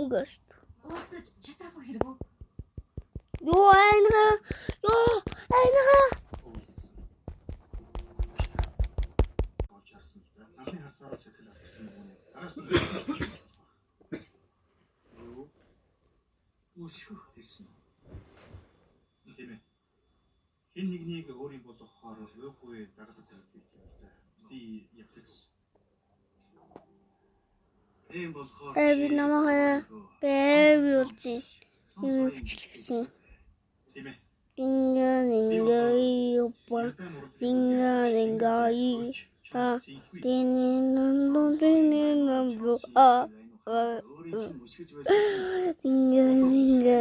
Ungest. Уулзаж чадаагүй хэрэг үү? Joo, Einra. Анхны харцаараа сэтгэл авсан юм. Араас нь өсөх гэсэн. Тийм ээ. Хэн нэгнийг өөрийн болгохоор өөгүй дагаад тавьдаг юм да. Би явчихс. Эм болохоор Би намайг бэби үржи. Юу хэлсэн. тийм ээ. Инга опа. Инга та дининанду а инга